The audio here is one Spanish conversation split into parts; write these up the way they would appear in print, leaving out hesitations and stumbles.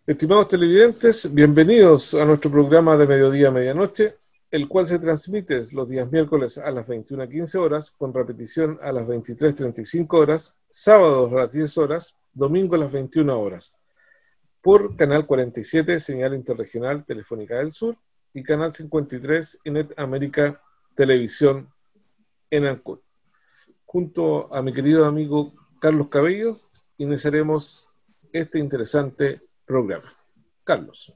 Estimados televidentes, bienvenidos a nuestro programa de Mediodía a Medianoche, el cual se transmite los días miércoles a las 21:15 horas, con repetición a las 23:35 horas, sábados a las 10 horas, domingo a las 21 horas, por Canal 47, señal interregional Telefónica del Sur, y Canal 53, Net América Televisión en Ancud. Junto a mi querido amigo Carlos Cabellos, iniciaremos este interesante programa. Carlos.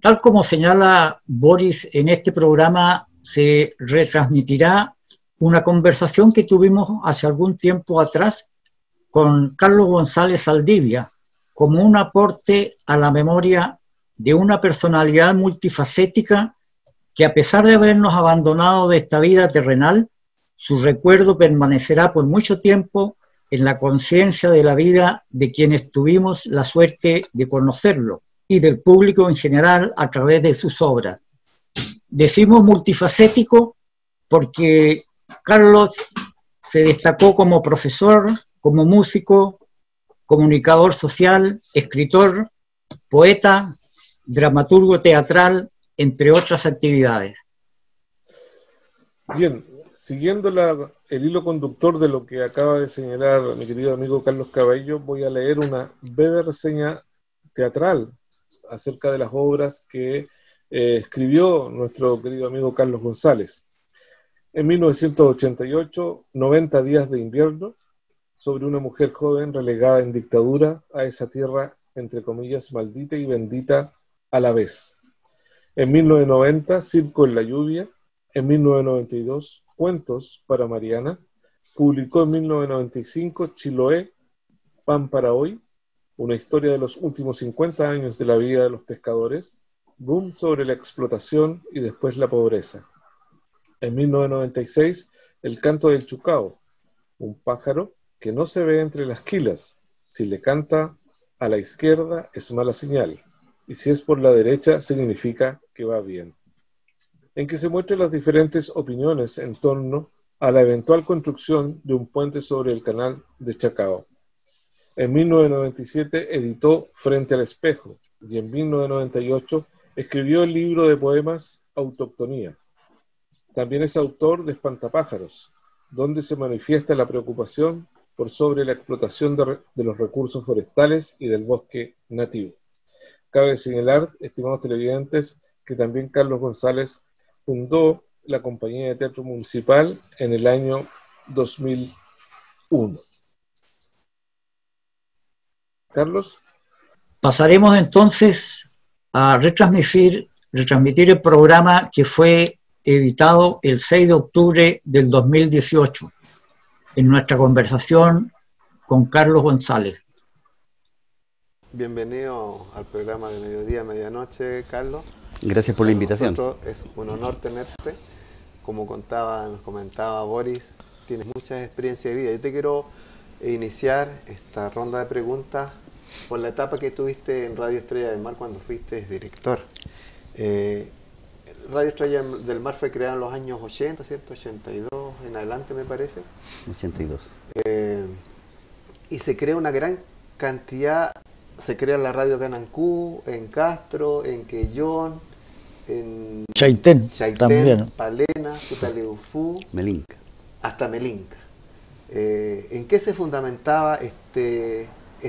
Tal como señala Boris, en este programa se retransmitirá una conversación que tuvimos hace algún tiempo atrás con Carlos González Saldivia, como un aporte a la memoria de una personalidad multifacética que, a pesar de habernos abandonado de esta vida terrenal, su recuerdo permanecerá por mucho tiempo en la conciencia de la vida de quienes tuvimos la suerte de conocerlo y del público en general a través de sus obras. Decimos multifacético porque Carlos se destacó como profesor, como músico, comunicador social, escritor, poeta, dramaturgo teatral, entre otras actividades. Bien, siguiendo el hilo conductor de lo que acaba de señalar mi querido amigo Carlos Cabello, voy a leer una breve reseña teatral acerca de las obras que escribió nuestro querido amigo Carlos González. En 1988, 90 días de invierno, sobre una mujer joven relegada en dictadura a esa tierra, entre comillas, maldita y bendita a la vez. En 1990, Circo en la lluvia. En 1992, Cuentos para Mariana. Publicó en 1995 Chiloé, Pan para hoy, una historia de los últimos 50 años de la vida de los pescadores, Boom sobre la explotación y después la pobreza. En 1996, El canto del chucao, un pájaro que no se ve entre las quilas. Si le canta a la izquierda es mala señal, y si es por la derecha significa que va bien. En que se muestran las diferentes opiniones en torno a la eventual construcción de un puente sobre el canal de Chacao. En 1997 editó Frente al espejo, y en 1998 escribió el libro de poemas Autoctonía. También es autor de Espantapájaros, donde se manifiesta la preocupación por sobre la explotación de los recursos forestales y del bosque nativo. Cabe señalar, estimados televidentes, que también Carlos González fundó la Compañía de Teatro Municipal en el año 2001. Carlos. Pasaremos entonces a retransmitir el programa que fue editado el 6 de octubre del 2018 en nuestra conversación con Carlos González. Bienvenido al programa de Mediodía a Medianoche, Carlos. Gracias por la invitación. Para nosotros es un honor tenerte. Como nos comentaba Boris, tienes mucha experiencia de vida. Yo te quiero iniciar esta ronda de preguntas por la etapa que tuviste en Radio Estrella del Mar cuando fuiste director. Radio Estrella del Mar fue creada en los años 80, ¿cierto? 82 en adelante, me parece. 82. Y se crea una gran cantidad. Se crea la radio acá en Ancú, en Castro, en Quellón, en Chaitén también. Palena, Futaleufú, Melinca. Hasta Melinca. ¿En qué se fundamentaba este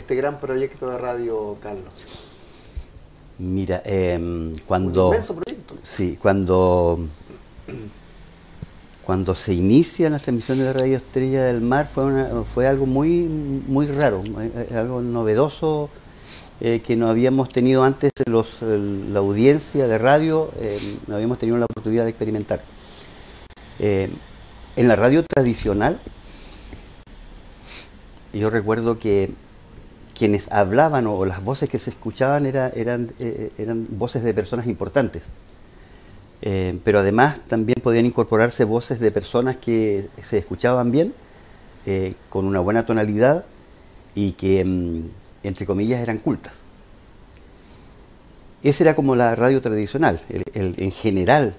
gran proyecto de radio, Carlos? Mira, Un inmenso proyecto. Sí, cuando se inicia la transmisión de la Radio Estrella del Mar fue algo muy raro, algo novedoso, que no habíamos tenido antes la audiencia de radio, no habíamos tenido la oportunidad de experimentar. En la radio tradicional, yo recuerdo que quienes hablaban o las voces que se escuchaban eran voces de personas importantes. Pero además también podían incorporarse voces de personas que se escuchaban bien, con una buena tonalidad y que, entre comillas, eran cultas. Esa era como la radio tradicional. En general,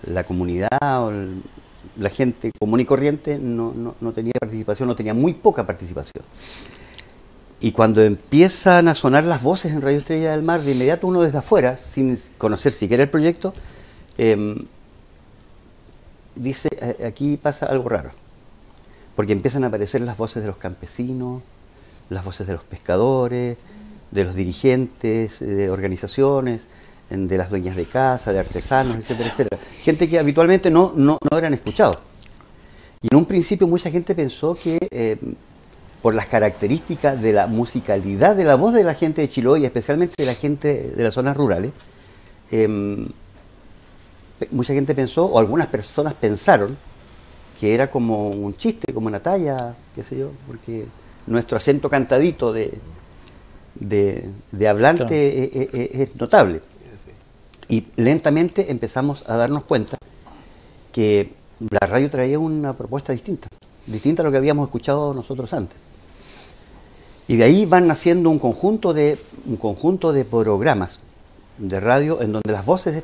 la comunidad o la gente común y corriente no tenía participación, no tenía muy poca participación. Y cuando empiezan a sonar las voces en Radio Estrella del Mar, de inmediato uno desde afuera, sin conocer siquiera el proyecto, dice, aquí pasa algo raro. Porque empiezan a aparecer las voces de los campesinos, las voces de los pescadores, de los dirigentes de organizaciones, de las dueñas de casa, de artesanos, etcétera, etcétera. Gente que habitualmente no eran escuchados. Y en un principio mucha gente pensó que por las características de la musicalidad de la voz de la gente de Chiloé, y especialmente de la gente de las zonas rurales, mucha gente pensó, o algunas personas pensaron, que era como un chiste, como una talla, qué sé yo, porque nuestro acento cantadito de hablante es notable. Y lentamente empezamos a darnos cuenta que la radio traía una propuesta distinta a lo que habíamos escuchado nosotros antes. Y de ahí van naciendo un conjunto de programas de radio en donde las voces de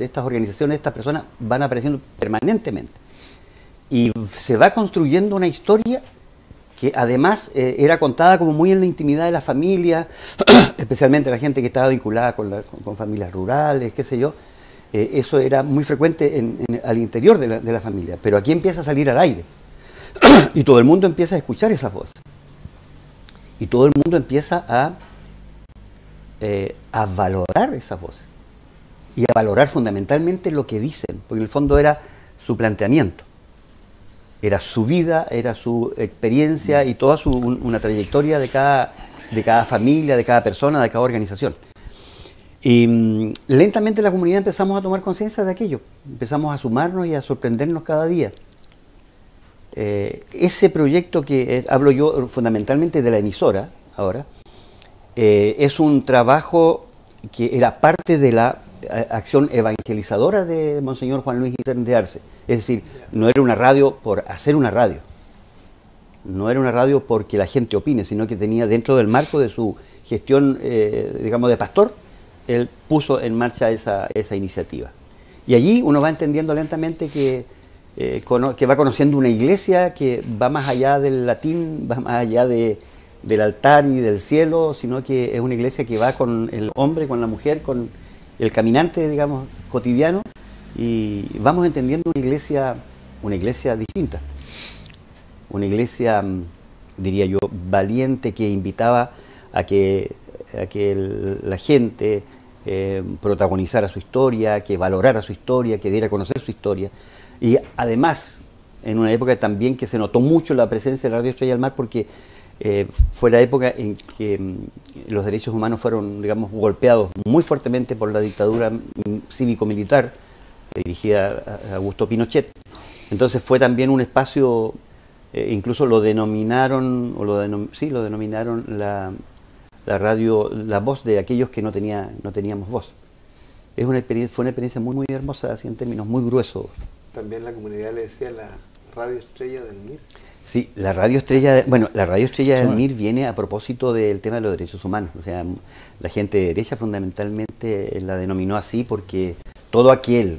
estas organizaciones, de estas personas, van apareciendo permanentemente. Y se va construyendo una historia que además era contada como muy en la intimidad de la familia, especialmente la gente que estaba vinculada con familias rurales, qué sé yo. Eso era muy frecuente al interior de la familia. Pero aquí empieza a salir al aire. Y todo el mundo empieza a escuchar esas voces. Y todo el mundo empieza a valorar esas voces. Y a valorar fundamentalmente lo que dicen, porque en el fondo era su planteamiento. Era su vida, era su experiencia y toda una trayectoria de cada familia, de cada persona, de cada organización. Y lentamente la comunidad empezamos a tomar conciencia de aquello. Empezamos a sumarnos y a sorprendernos cada día. Ese proyecto que hablo yo fundamentalmente de la emisora ahora, es un trabajo que era parte de la acción evangelizadora de Monseñor Juan Luis Guillermo de Arce. Es decir, no era una radio por hacer una radio, no era una radio porque la gente opine, sino que tenía dentro del marco de su gestión, digamos, de pastor, él puso en marcha esa iniciativa. Y allí uno va entendiendo lentamente que va conociendo una iglesia que va más allá del latín, va más allá del altar y del cielo, sino que es una iglesia que va con el hombre, con la mujer, con el caminante, digamos, cotidiano, y vamos entendiendo una iglesia distinta, una iglesia, diría yo, valiente, que invitaba a que la gente protagonizara su historia, que valorara su historia, que diera a conocer su historia. Y además, en una época también que se notó mucho la presencia de la Radio Estrella del Mar, porque fue la época en que los derechos humanos fueron, digamos, golpeados muy fuertemente por la dictadura cívico-militar dirigida a Augusto Pinochet. Entonces fue también un espacio, incluso lo denominaron la radio, la voz de aquellos que no teníamos voz. Fue una experiencia muy, muy hermosa, así en términos muy gruesos. También la comunidad le decía la Radio Estrella del Mir. Sí, la Radio Estrella del Mir viene a propósito del tema de los derechos humanos. O sea, la gente de derecha fundamentalmente la denominó así porque todo aquella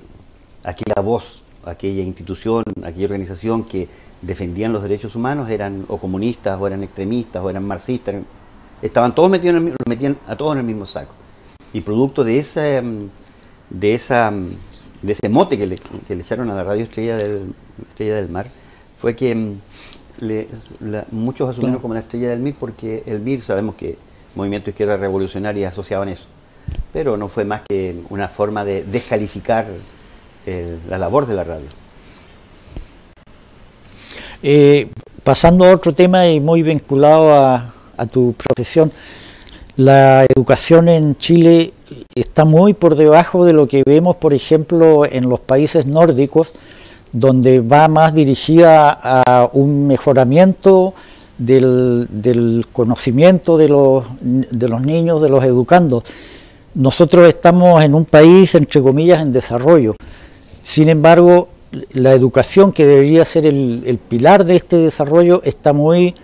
voz, aquella institución, aquella organización que defendían los derechos humanos eran o comunistas, o eran extremistas, o eran marxistas, estaban todos metidos los metían a todos en el mismo saco. Y producto de ese mote que le echaron a la Radio Estrella del Mar, fue que muchos asumieron como la Estrella del Mir, porque el Mir, sabemos que Movimiento Izquierda Revolucionaria asociaban eso, pero no fue más que una forma de descalificar la labor de la radio. Pasando a otro tema y muy vinculado a tu profesión, la educación en Chile está muy por debajo de lo que vemos, por ejemplo, en los países nórdicos, donde va más dirigida a un mejoramiento del conocimiento de los niños, de los educandos. Nosotros estamos en un país, entre comillas, en desarrollo. Sin embargo, la educación, que debería ser el pilar de este desarrollo, está muy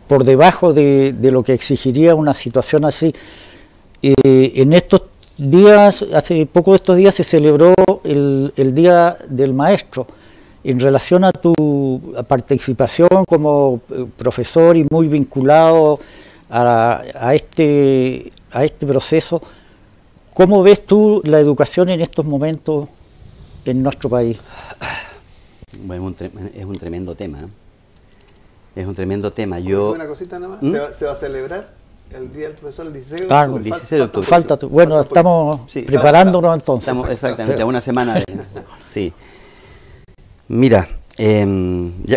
por debajo de lo que exigiría una situación así. En estos días, hace poco de estos días, se celebró el Día del Maestro. En relación a tu participación como profesor y muy vinculado a este proceso. ¿Cómo ves tú la educación en estos momentos en nuestro país? Bueno, es un tremendo tema. Es un tremendo tema. Yo, una cosita nada más. ¿Se va a celebrar el Día del Profesor el 16 de Claro, octubre? 16 de octubre. Falta, bueno, estamos preparándonos entonces. Estamos exactamente a una semana de, sí. Mira,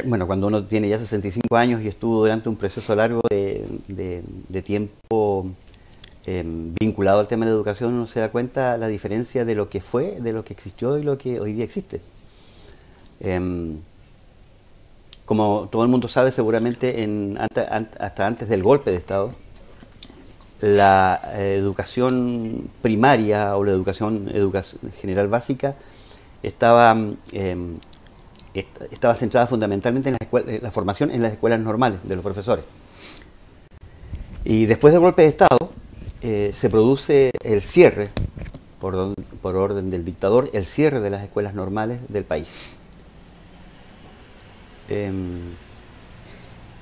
bueno, cuando uno tiene ya 65 años y estuvo durante un proceso largo de tiempo vinculado al tema de la educación, uno se da cuenta la diferencia de lo que fue, de lo que existió y lo que hoy día existe. Como todo el mundo sabe, seguramente hasta antes del golpe de Estado, la educación primaria o la educación general básica estaba centrada fundamentalmente en la formación en las escuelas normales de los profesores. Y después del golpe de Estado se produce el cierre, por orden del dictador, el cierre de las escuelas normales del país.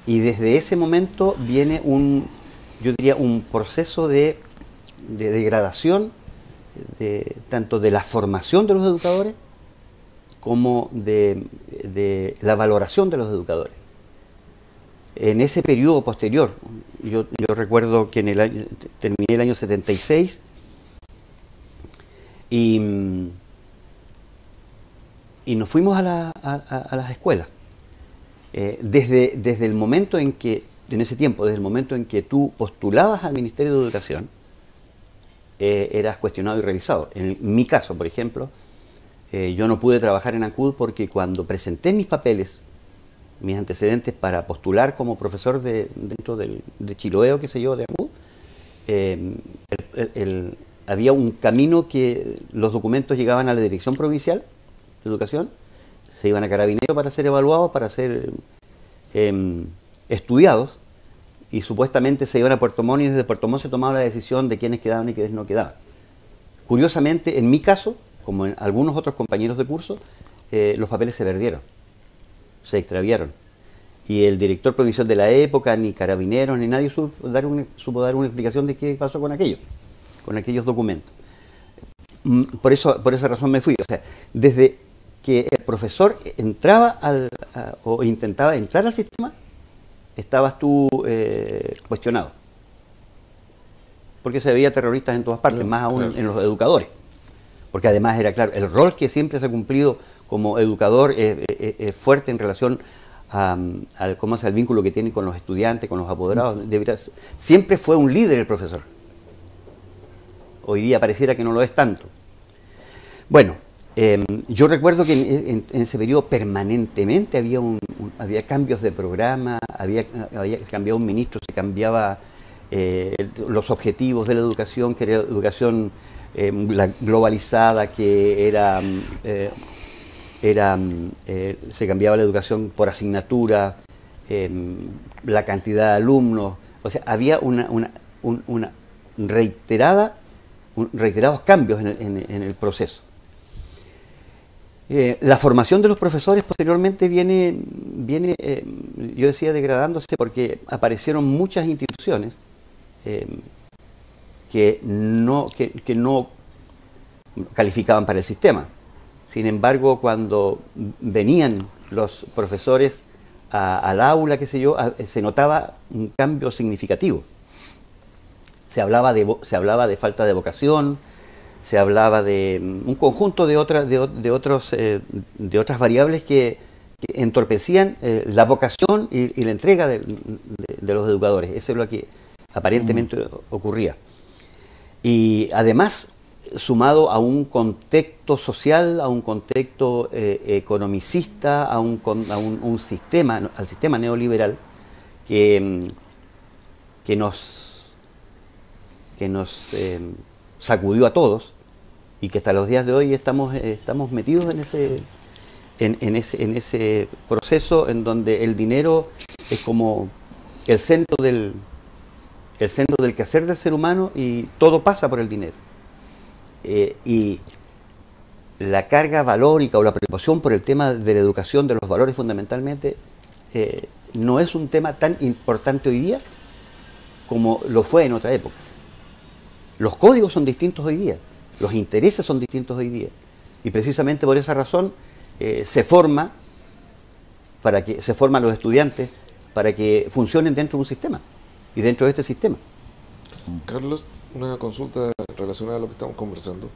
Y desde ese momento viene yo diría un proceso de degradación tanto de la formación de los educadores como de la valoración de los educadores. En ese periodo posterior, yo recuerdo que terminé el año 76 y nos fuimos a las escuelas. Desde el momento en que, en ese tiempo, desde el momento en que tú postulabas al Ministerio de Educación, eras cuestionado y revisado. En mi caso, por ejemplo, yo no pude trabajar en ANCUD porque cuando presenté mis papeles, mis antecedentes para postular como profesor dentro de Chiloé, qué sé yo, de ANCUD, había un camino que los documentos llegaban a la Dirección Provincial de Educación, se iban a Carabineros para ser evaluados, para ser estudiados, y supuestamente se iban a Puerto Montt y desde Puerto Montt se tomaba la decisión de quiénes quedaban y quiénes no quedaban. Curiosamente, en mi caso, como en algunos otros compañeros de curso, los papeles se perdieron, se extraviaron. Y el director provincial de la época, ni Carabineros, ni nadie supo dar una explicación de qué pasó con aquellos documentos. Por esa razón me fui. O sea, desde que el profesor entraba o intentaba entrar al sistema, estabas tú cuestionado. Porque se veía terroristas en todas partes, más aún en los educadores. Porque además era claro, el rol que siempre se ha cumplido como educador es fuerte en relación al vínculo que tiene con los estudiantes, con los apoderados. Siempre fue un líder el profesor. Hoy día pareciera que no lo es tanto. Bueno, yo recuerdo que en ese periodo permanentemente había cambios de programa, había cambiado un ministro, se cambiaba los objetivos de la educación, que era educación la globalizada, que se cambiaba la educación por asignatura, la cantidad de alumnos, o sea, había reiterados cambios en el proceso. La formación de los profesores posteriormente viene yo decía, degradándose porque aparecieron muchas instituciones que no calificaban para el sistema. Sin embargo, cuando venían los profesores al aula, qué sé yo, se notaba un cambio significativo. Se hablaba de falta de vocación, se hablaba de un conjunto de otras variables que entorpecían la vocación y la entrega de los educadores. Eso es lo que aparentemente ocurría. Y además, sumado a un contexto social, a un contexto economicista, al sistema neoliberal que nos sacudió a todos y que hasta los días de hoy estamos metidos en ese proceso en donde el dinero es como el centro del quehacer del ser humano y todo pasa por el dinero. Y la carga valórica o la preocupación por el tema de la educación, de los valores fundamentalmente, no es un tema tan importante hoy día como lo fue en otra época. Los códigos son distintos hoy día, los intereses son distintos hoy día, y precisamente por esa razón se forman los estudiantes para que funcionen dentro de un sistema y dentro de este sistema. Carlos, una consulta relacionada a lo que estamos conversando.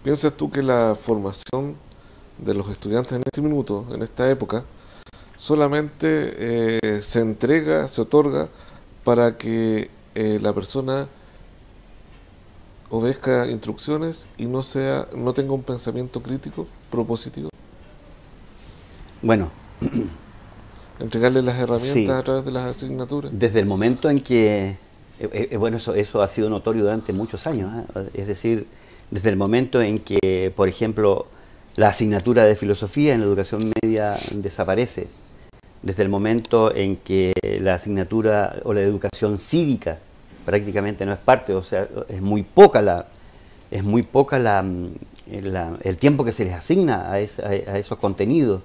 ¿Piensas tú que la formación de los estudiantes en este minuto, en esta época, solamente se entrega, se otorga para que la persona obedezca instrucciones y no tenga un pensamiento crítico, propositivo? Bueno, entregarle las herramientas sí, a través de las asignaturas. Desde el momento en que, bueno, eso ha sido notorio durante muchos años, es decir, desde el momento en que, por ejemplo, la asignatura de filosofía en la educación media desaparece, desde el momento en que la asignatura o la educación cívica prácticamente no es parte, o sea, es muy poca el tiempo que se les asigna a esos contenidos,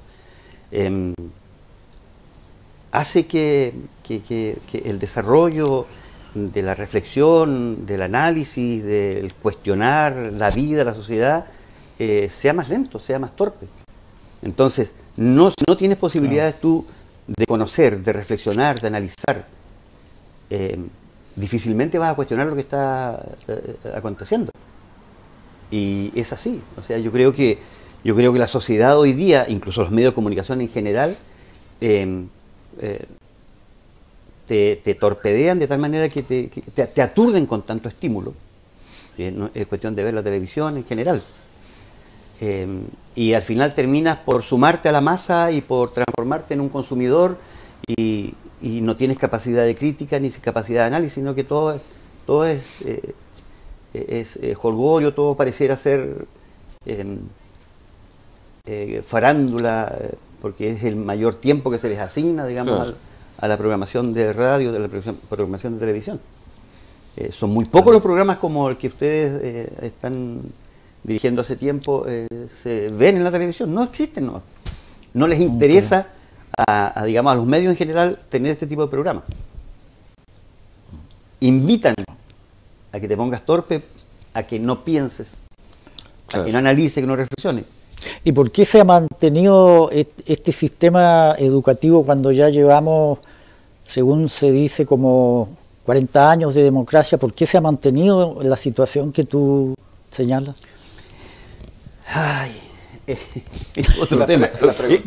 hace que el desarrollo de la reflexión, del análisis, del cuestionar la vida, la sociedad, sea más lento, sea más torpe. Entonces, si no tienes posibilidades tú de conocer, de reflexionar, de analizar, difícilmente vas a cuestionar lo que está aconteciendo. Y es así. O sea, yo creo que la sociedad hoy día, incluso los medios de comunicación en general, te torpedean de tal manera que te aturden con tanto estímulo. No, es cuestión de ver la televisión en general. Y al final terminas por sumarte a la masa y por transformarte en un consumidor y no tienes capacidad de crítica ni capacidad de análisis, sino que todo es jolgorio, todo pareciera ser farándula, porque es el mayor tiempo que se les asigna, digamos, claro, a la programación de radio, de la programación de televisión. Son muy pocos los programas como el que ustedes están dirigiendo hace tiempo, se ven en la televisión. No existen, no les interesa digamos, a los medios en general tener este tipo de programas. Invitan a que te pongas torpe, a que no pienses, claro, a que no analices, que no reflexiones. ¿Y por qué se ha mantenido este sistema educativo cuando ya llevamos, según se dice, como 40 años de democracia? ¿Por qué se ha mantenido la situación que tú señalas? Ay, otro tema. Es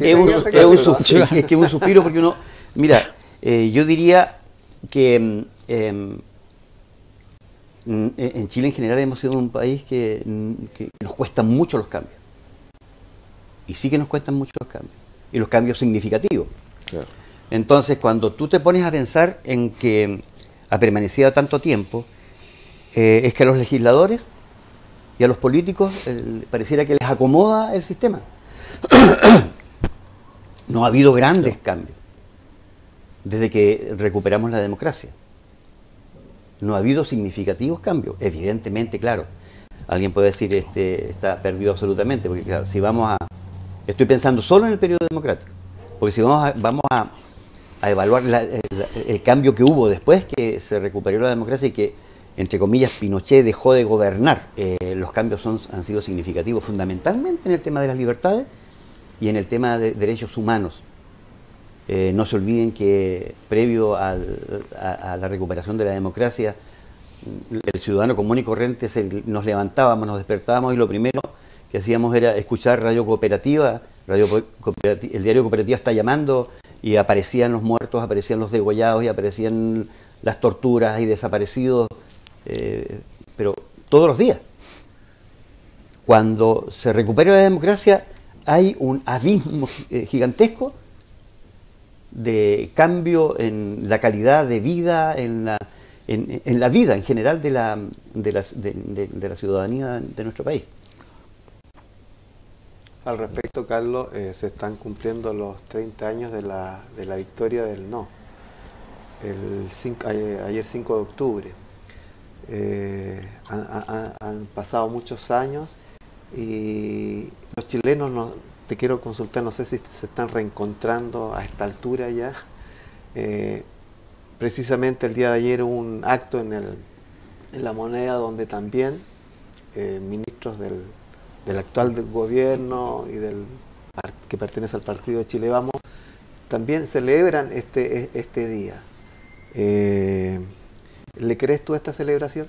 que un suspiro porque uno... Mira, yo diría que en Chile en general hemos sido un país que nos cuestan mucho los cambios. Y sí que nos cuestan mucho los cambios. Y los cambios significativos. Claro. Entonces, cuando tú te pones a pensar en que ha permanecido tanto tiempo, es que a los legisladores y a los políticos pareciera que les acomoda el sistema. No ha habido grandes cambios desde que recuperamos la democracia. No ha habido significativos cambios. Evidentemente, claro, alguien puede decir está perdido absolutamente, porque claro, si vamos a... Estoy pensando solo en el periodo democrático, porque si vamos a evaluar el cambio que hubo después que se recuperó la democracia y que, entre comillas, Pinochet dejó de gobernar, los cambios han sido significativos, fundamentalmente en el tema de las libertades y en el tema de derechos humanos. No se olviden que previo a la recuperación de la democracia, el ciudadano común y corriente nos levantábamos, nos despertábamos y lo primero que hacíamos era escuchar Radio Cooperativa. El diario Cooperativa está llamando y aparecían los muertos, aparecían los degollados y aparecían las torturas y desaparecidos, pero todos los días. Cuando se recupera la democracia hay un abismo gigantesco de cambio en la calidad de vida, en la vida en general de la ciudadanía de nuestro país. Al respecto, Carlos, se están cumpliendo los 30 años de la victoria del no. Ayer 5 de octubre. Han pasado muchos años y los chilenos, te quiero consultar, no sé si se están reencontrando a esta altura ya, precisamente el día de ayer hubo un acto en La Moneda donde también ministros del actual gobierno y que pertenece al partido de Chile Vamos también celebran este día. ¿Le crees tú a esta celebración?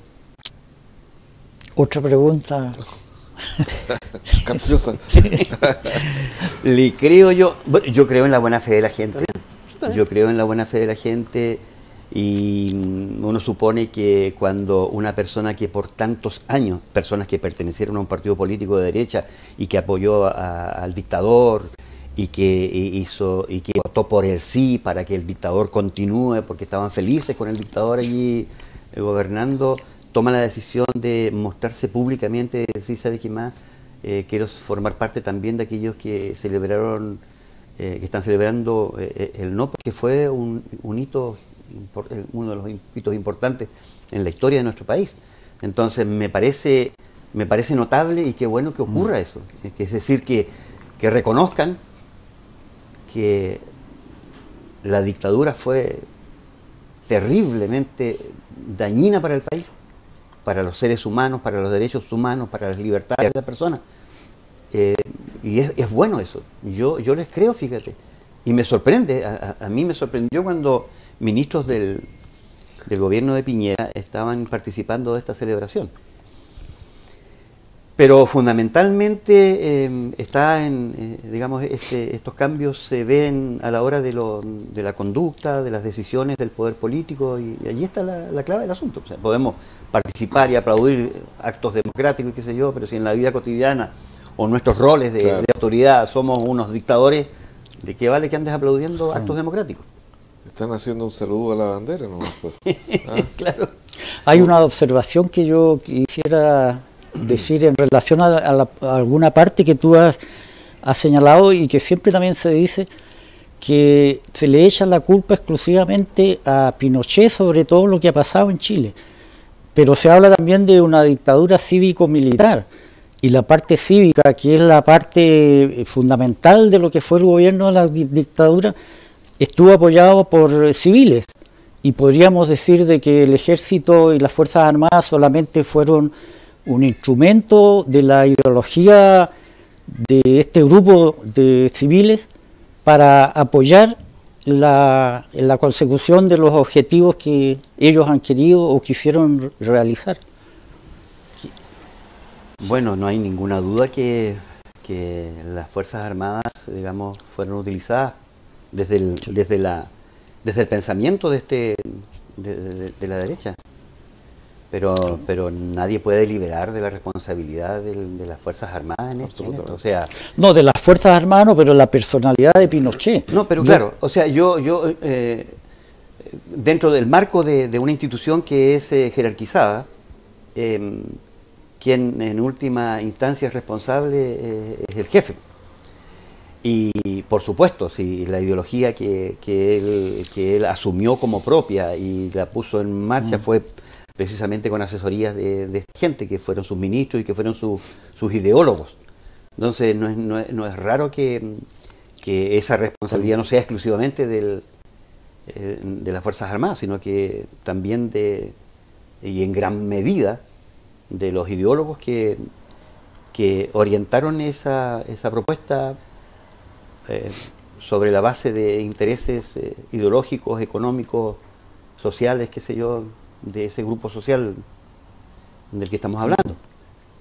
Otra pregunta. Capciosa. Le creo yo. Bueno, yo creo en la buena fe de la gente. Yo creo en la buena fe de la gente y uno supone que cuando una persona que por tantos años, personas que pertenecieron a un partido político de derecha y que apoyó al dictador y que votó por el sí para que el dictador continúe porque estaban felices con el dictador allí gobernando, toma la decisión de mostrarse públicamente, decir, ¿sabe qué más? Quiero formar parte también de aquellos que celebraron, que están celebrando el no, porque fue un hito, uno de los hitos importantes en la historia de nuestro país. Entonces me parece notable y qué bueno que ocurra eso. Es decir, que reconozcan que la dictadura fue terriblemente dañina para el país, para los seres humanos, para los derechos humanos, para las libertades de la persona. Y es bueno eso. Yo les creo, fíjate. Y me sorprende, a mí me sorprendió cuando ministros del gobierno de Piñera estaban participando de esta celebración. Pero fundamentalmente digamos, estos cambios se ven a la hora de la conducta, de las decisiones del poder político, y allí está la clave del asunto. O sea, podemos participar y aplaudir actos democráticos y qué sé yo, pero si en la vida cotidiana o nuestros roles de autoridad somos unos dictadores, ¿de qué vale que andes aplaudiendo actos democráticos? Están haciendo un saludo a la bandera, ¿no? Claro. Hay una observación que yo quisiera decir en relación a alguna parte que tú has señalado y que siempre también se dice que se le echa la culpa exclusivamente a Pinochet sobre todo lo que ha pasado en Chile, pero se habla también de una dictadura cívico-militar, y la parte cívica, que es la parte fundamental de lo que fue el gobierno de la dictadura, estuvo apoyado por civiles, y podríamos decir de que el ejército y las fuerzas armadas solamente fueron un instrumento de la ideología de este grupo de civiles para apoyar la consecución de los objetivos que ellos han querido o quisieron realizar. Bueno, no hay ninguna duda que las Fuerzas Armadas, digamos, fueron utilizadas desde el pensamiento de la derecha. Pero nadie puede liberar de la responsabilidad de las Fuerzas Armadas en esto. O sea, no, de las Fuerzas Armadas no, pero la personalidad de Pinochet. No, pero claro, o sea, yo dentro del marco de una institución que es jerarquizada, quien en última instancia es responsable es el jefe. Y por supuesto, si la ideología que él asumió como propia y la puso en marcha fue precisamente con asesorías de esta gente que fueron sus ministros y que fueron sus ideólogos. Entonces no es raro que esa responsabilidad no sea exclusivamente de las Fuerzas Armadas, sino que también y en gran medida de los ideólogos que orientaron esa propuesta sobre la base de intereses ideológicos, económicos, sociales, qué sé yo, de ese grupo social del que estamos hablando.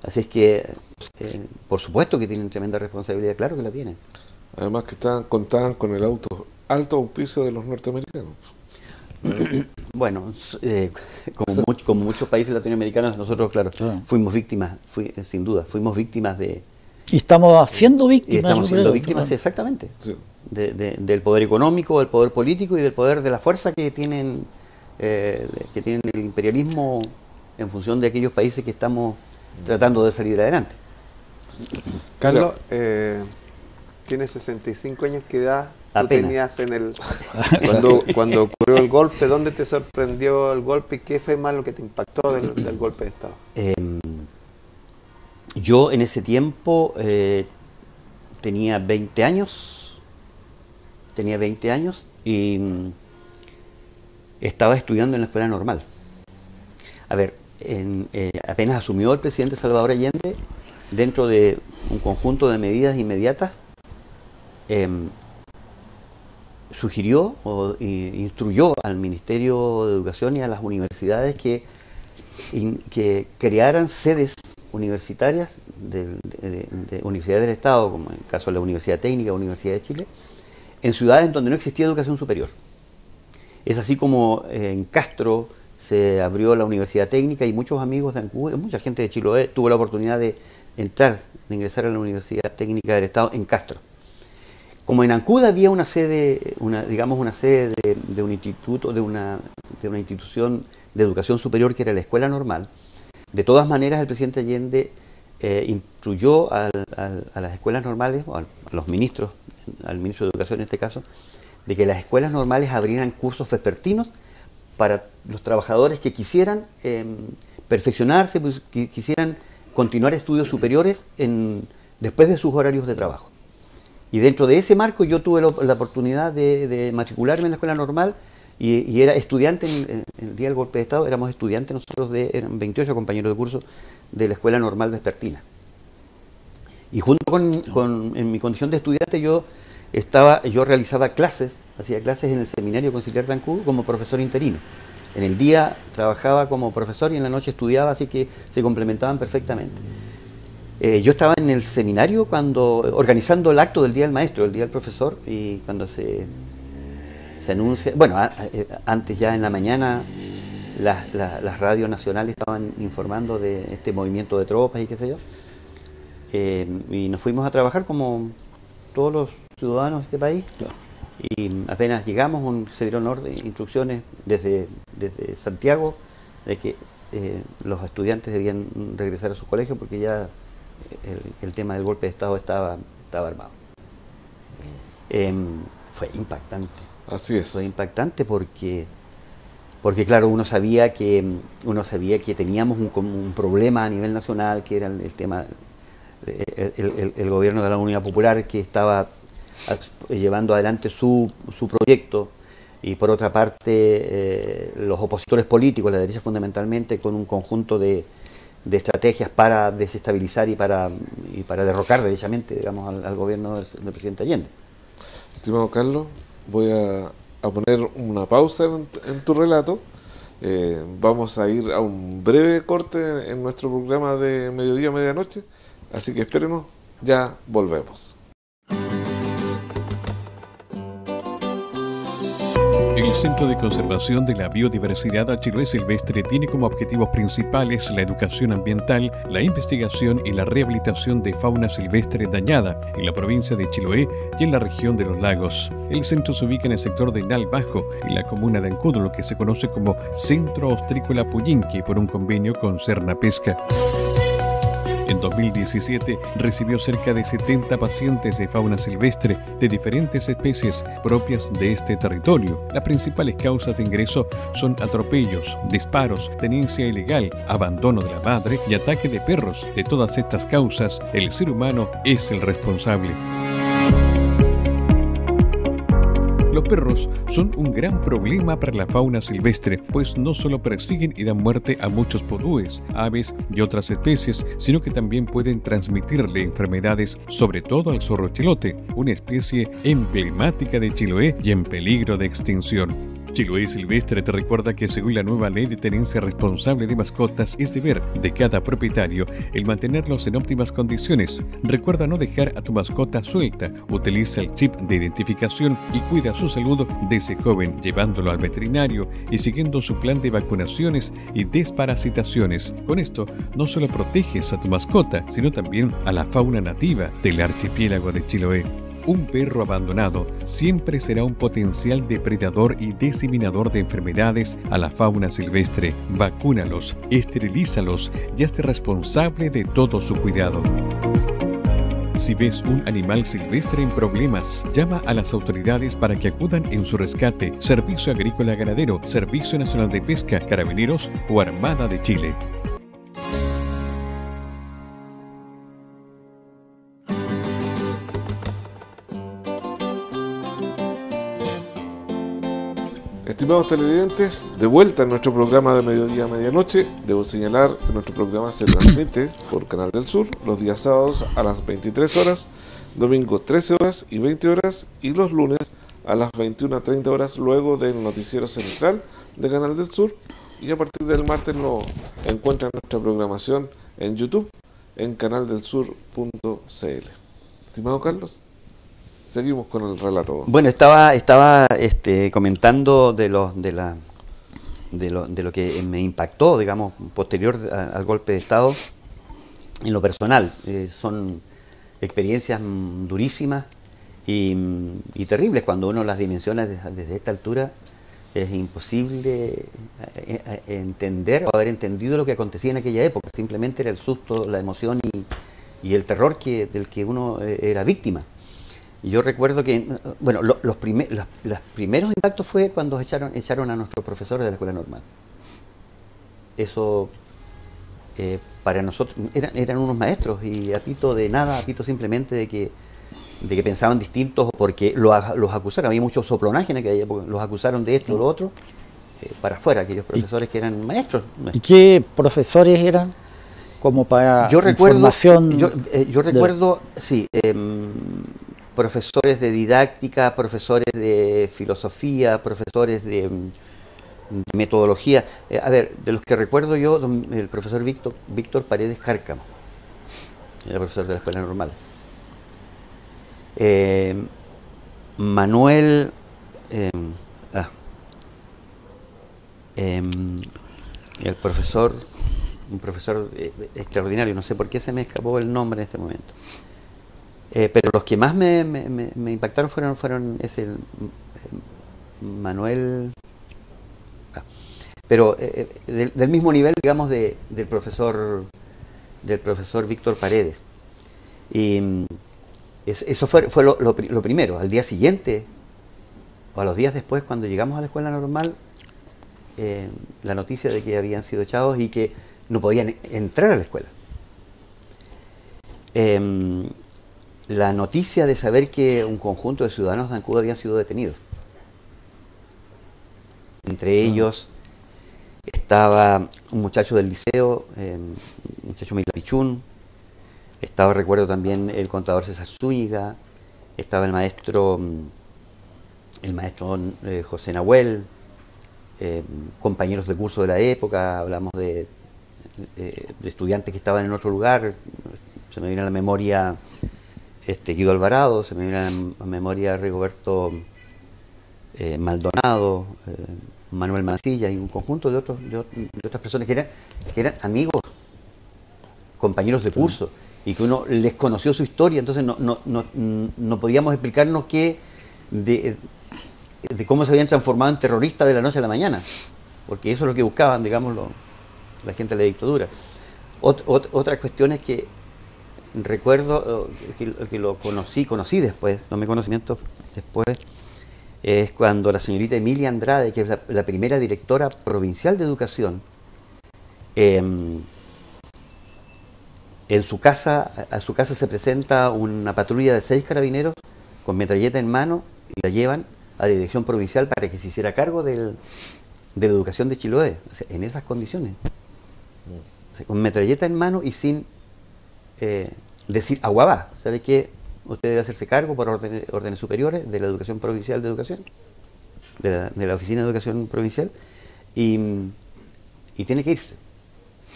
Así es que, por supuesto que tienen tremenda responsabilidad, claro que la tienen. Además que contaban con el alto auspicio de los norteamericanos. Bueno, como muchos países latinoamericanos, nosotros, claro, fuimos víctimas, sin duda, fuimos víctimas de... Y estamos siendo víctimas. Y estamos siendo víctimas, exactamente, del poder económico, del poder político y del poder de la fuerza que tienen el imperialismo en función de aquellos países que estamos tratando de salir adelante. Carlos, tiene 65 años, ¿qué edad tú tenías cuando ocurrió el golpe? ¿Dónde te sorprendió el golpe y qué fue más lo que te impactó del golpe de Estado? Yo en ese tiempo tenía 20 años y estaba estudiando en la escuela normal. A ver, apenas asumió el presidente Salvador Allende, dentro de un conjunto de medidas inmediatas, sugirió o instruyó al Ministerio de Educación y a las universidades que crearan sedes universitarias de universidades del Estado, como en el caso de la Universidad Técnica o Universidad de Chile, en ciudades donde no existía educación superior. Es así como en Castro se abrió la Universidad Técnica y muchos amigos de Ancud, mucha gente de Chiloé tuvo la oportunidad de ingresar a la Universidad Técnica del Estado en Castro. Como en Ancud había una sede, digamos una sede de un instituto, de una institución de educación superior que era la Escuela Normal, de todas maneras el presidente Allende instruyó a las escuelas normales, o a los ministros, al ministro de Educación en este caso, de que las escuelas normales abrieran cursos vespertinos para los trabajadores que quisieran perfeccionarse, pues, que quisieran continuar estudios superiores después de sus horarios de trabajo. Y dentro de ese marco yo tuve la oportunidad de matricularme en la escuela normal y era estudiante en el día del golpe de Estado, éramos estudiantes nosotros, eran 28 compañeros de curso de la escuela normal vespertina. Y junto en mi condición de estudiante yo realizaba clases, hacía clases en el Seminario Conciliar de Ancud como profesor interino. En el día trabajaba como profesor y en la noche estudiaba, así que se complementaban perfectamente. Yo estaba en el seminario organizando el acto del Día del Maestro, el Día del Profesor, y cuando se anuncia, bueno, antes ya en la mañana las radios nacionales estaban informando de este movimiento de tropas y qué sé yo, y nos fuimos a trabajar como todos los ciudadanos de este país, y apenas llegamos se dieron instrucciones desde Santiago de que los estudiantes debían regresar a sus colegios porque ya el tema del golpe de Estado estaba armado. Fue impactante. Así es. Fue impactante porque claro, uno sabía que teníamos un problema a nivel nacional, que era el tema, el gobierno de la Unidad Popular que estaba llevando adelante su proyecto, y por otra parte los opositores políticos, la derecha fundamentalmente, con un conjunto de estrategias para desestabilizar y para derrocar derechamente, digamos, al gobierno del presidente Allende. Estimado Carlos, voy a poner una pausa en tu relato. Vamos a ir a un breve corte en nuestro programa de mediodía a medianoche, así que espérenos, ya volvemos. El Centro de Conservación de la Biodiversidad Chiloé Silvestre tiene como objetivos principales la educación ambiental, la investigación y la rehabilitación de fauna silvestre dañada en la provincia de Chiloé y en la región de los lagos. El centro se ubica en el sector de Nal Bajo, en la comuna de Ancud, lo que se conoce como Centro Ostrícola Puyinqui, por un convenio con Serna Pesca. En 2017 recibió cerca de 70 pacientes de fauna silvestre de diferentes especies propias de este territorio. Las principales causas de ingreso son atropellos, disparos, tenencia ilegal, abandono de la madre y ataque de perros. De todas estas causas, el ser humano es el responsable. Los perros son un gran problema para la fauna silvestre, pues no solo persiguen y dan muerte a muchos podúes, aves y otras especies, sino que también pueden transmitirle enfermedades, sobre todo al zorro chilote, una especie emblemática de Chiloé y en peligro de extinción. Chiloé Silvestre te recuerda que según la nueva ley de tenencia responsable de mascotas es deber de cada propietario el mantenerlos en óptimas condiciones. Recuerda no dejar a tu mascota suelta, utiliza el chip de identificación y cuida su salud desde joven, llevándolo al veterinario y siguiendo su plan de vacunaciones y desparasitaciones. Con esto no solo proteges a tu mascota, sino también a la fauna nativa del archipiélago de Chiloé. Un perro abandonado siempre será un potencial depredador y diseminador de enfermedades a la fauna silvestre. Vacúnalos, esterilízalos y hazte responsable de todo su cuidado. Si ves un animal silvestre en problemas, llama a las autoridades para que acudan en su rescate. Servicio Agrícola Ganadero, Servicio Nacional de Pesca, Carabineros o Armada de Chile. Estimados televidentes, de vuelta en nuestro programa de Mediodía a Medianoche. Debo señalar que nuestro programa se transmite por Canal del Sur los días sábados a las 23 horas, domingos 13 horas y 20 horas y los lunes a las 21:30 horas, luego del noticiero central de Canal del Sur. Y a partir del martes lo encuentran nuestra programación en YouTube en canaldelsur.cl. Estimado Carlos, seguimos con el relato. Bueno, estaba comentando de lo que me impactó, digamos, posterior al golpe de Estado en lo personal. Son experiencias durísimas y terribles. Cuando uno las dimensiona desde esta altura, es imposible entender o haber entendido lo que acontecía en aquella época. Simplemente era el susto, la emoción y el terror del que uno era víctima. Y yo recuerdo que, bueno, los primeros impactos fue cuando echaron a nuestros profesores de la escuela normal. Eso, para nosotros, eran unos maestros, y a pito de nada, a pito simplemente de que pensaban distintos, porque los acusaron. Había mucho soplonaje en aquella época, los acusaron de esto o lo otro, para afuera, aquellos profesores que eran maestros. ¿Y qué profesores eran? Como para información. Yo recuerdo, sí, profesores de didáctica, profesores de filosofía, profesores de metodología. A ver, de los que recuerdo yo, el profesor Víctor Paredes Cárcamo, era profesor de la escuela normal. Manuel, el profesor, un profesor extraordinario, no sé por qué se me escapó el nombre en este momento. Pero los que más me impactaron fueron Manuel, pero del mismo nivel, digamos, del profesor Víctor Paredes. Y eso fue lo primero. Al día siguiente, o a los días después, cuando llegamos a la escuela normal, la noticia de que habían sido echados y que no podían entrar a la escuela. La noticia de saber que un conjunto de ciudadanos de Ancud habían sido detenidos. Entre ellos estaba un muchacho del liceo, un muchacho Milapichún, estaba, recuerdo también, el contador César Zúñiga, estaba el maestro José Nahuel, compañeros de curso de la época, hablamos de estudiantes que estaban en otro lugar. Se me viene a la memoria Guido Alvarado, se me viene a la memoria Rigoberto Maldonado, Manuel Mancilla y un conjunto de otras personas que eran amigos, compañeros de curso, y que uno les conoció su historia. Entonces no podíamos explicarnos de cómo se habían transformado en terroristas de la noche a la mañana, porque eso es lo que buscaban, digamos, la gente de la dictadura. Otras cuestiones que recuerdo que lo conocí después, tomé conocimiento después, es cuando la señorita Emilia Andrade, que es la primera directora provincial de educación, a su casa se presenta una patrulla de 6 carabineros con metralleta en mano y la llevan a la dirección provincial para que se hiciera cargo de la educación de Chiloé, o sea, en esas condiciones, o sea, con metralleta en mano y sin decir aguabá. ¿Sabe qué? Usted debe hacerse cargo por órdenes superiores de la educación provincial de educación, de la oficina de educación provincial, y tiene que irse.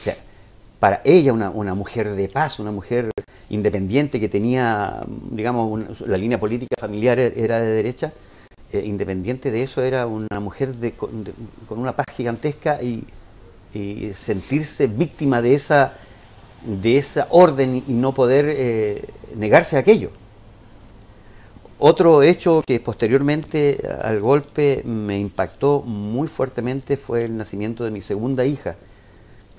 O sea, para ella, una mujer de paz, una mujer independiente que tenía, digamos, la línea política familiar era de derecha, independiente de eso, era una mujer con una paz gigantesca, y sentirse víctima de esa orden y no poder negarse a aquello. Otro hecho que posteriormente al golpe me impactó muy fuertemente fue el nacimiento de mi segunda hija.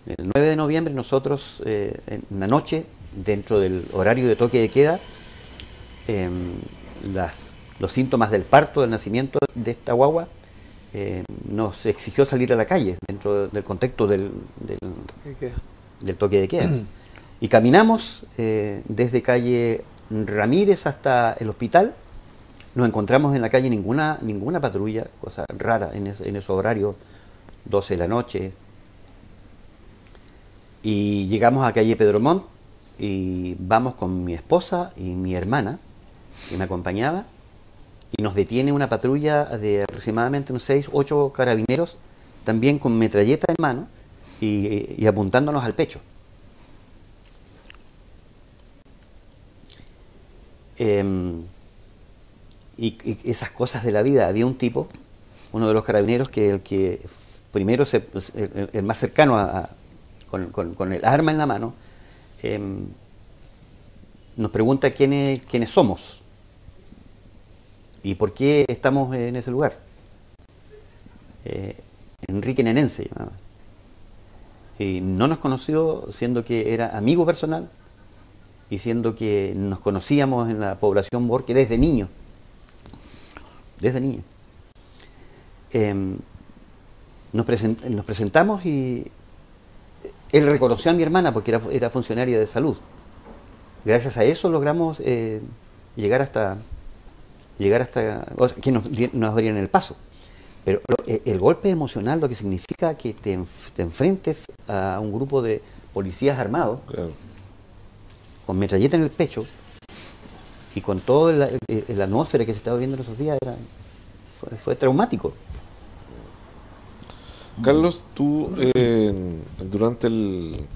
El 9 de noviembre nosotros, en la noche, dentro del horario de toque de queda, los síntomas del parto, del nacimiento de esta guagua, nos exigió salir a la calle dentro del contexto del toque de queda. Y caminamos desde calle Ramírez hasta el hospital, nos encontramos en la calle ninguna patrulla, cosa rara en ese horario, 12 de la noche. Y llegamos a calle Pedro Montt y vamos con mi esposa y mi hermana, que me acompañaba, y nos detiene una patrulla de aproximadamente unos 6, 8 carabineros, también con metralleta en mano y apuntándonos al pecho. Y esas cosas de la vida. Había un tipo, uno de los carabineros, que el que primero, el más cercano con el arma en la mano, nos pregunta quiénes somos y por qué estamos en ese lugar. Enrique Nenén se llamaba. Y no nos conoció, siendo que era amigo personal y siendo que nos conocíamos en la población Borque desde niño. Desde niño. Nos presentamos y él reconoció a mi hermana porque era funcionaria de salud. Gracias a eso logramos llegar hasta que nos abrieran el paso. Pero el golpe emocional, lo que significa que te enfrentes a un grupo de policías armados, claro, con metralleta en el pecho y con toda la atmósfera que se estaba viendo en esos días, fue traumático. Carlos, tú durante el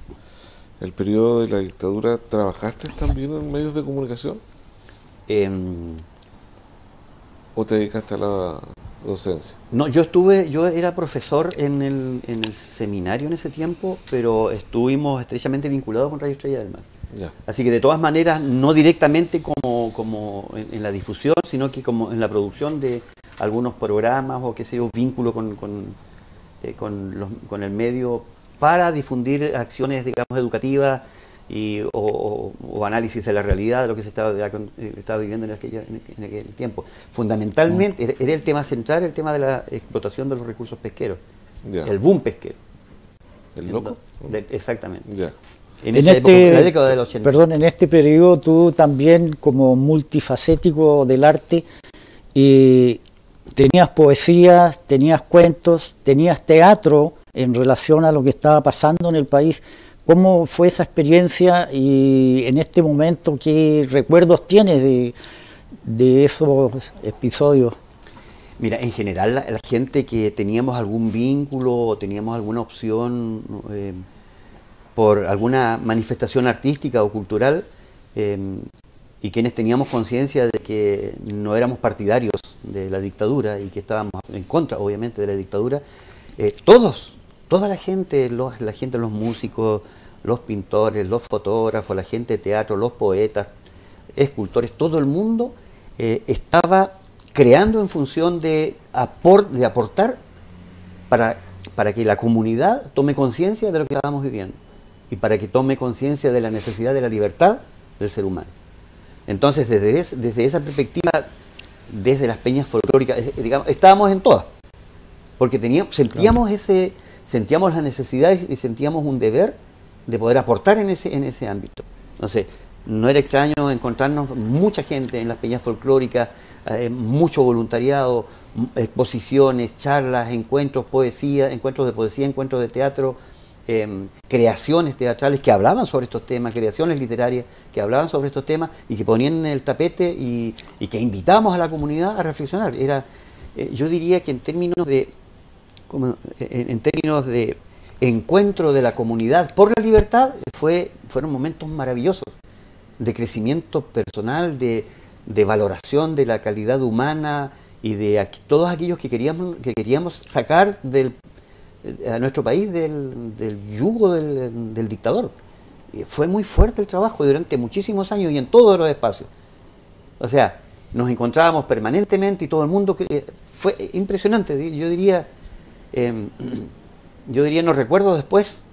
periodo de la dictadura, ¿trabajaste también en medios de comunicación? ¿O te dedicaste a la docencia? No, yo era profesor en el seminario en ese tiempo, pero estuvimos estrechamente vinculados con Radio Estrella del Mar. Ya. Así que de todas maneras, no directamente como en la difusión, sino que como en la producción de algunos programas o qué sé yo, vínculo con el medio para difundir acciones, digamos, educativas o análisis de la realidad de lo que se estaba viviendo en aquel tiempo. Fundamentalmente era el tema central, el tema de la explotación de los recursos pesqueros, ya, el boom pesquero. ¿El loco? Exactamente. Ya. En esa época, en la década de los 80. Perdón, en este periodo tú también, como multifacético del arte, tenías poesías, tenías cuentos, tenías teatro en relación a lo que estaba pasando en el país. ¿Cómo fue esa experiencia y en este momento qué recuerdos tienes de esos episodios? Mira, en general la gente que teníamos algún vínculo o teníamos alguna opción por alguna manifestación artística o cultural, y quienes teníamos conciencia de que no éramos partidarios de la dictadura y que estábamos en contra, obviamente, de la dictadura, toda la gente, los músicos, los pintores, los fotógrafos, la gente de teatro, los poetas, escultores, todo el mundo estaba creando en función de aportar para que la comunidad tome conciencia de lo que estábamos viviendo y para que tome conciencia de la necesidad de la libertad del ser humano. Entonces, desde esa perspectiva, desde las peñas folclóricas, digamos, estábamos en todas, porque sentíamos las necesidades y sentíamos un deber de poder aportar en ese ámbito. Entonces, no era extraño encontrarnos mucha gente en las peñas folclóricas, mucho voluntariado, exposiciones, charlas, encuentros de poesía, encuentros de teatro, creaciones teatrales que hablaban sobre estos temas, creaciones literarias que hablaban sobre estos temas y que ponían en el tapete y que invitábamos a la comunidad a reflexionar. Yo diría que en términos de encuentro de la comunidad por la libertad, fueron momentos maravillosos de crecimiento personal, de valoración de la calidad humana y de todos aquellos que queríamos sacar a nuestro país del yugo del dictador. Fue muy fuerte el trabajo durante muchísimos años y en todos los espacios. O sea, nos encontrábamos permanentemente y todo el mundo... Fue impresionante, yo diría, no recuerdo después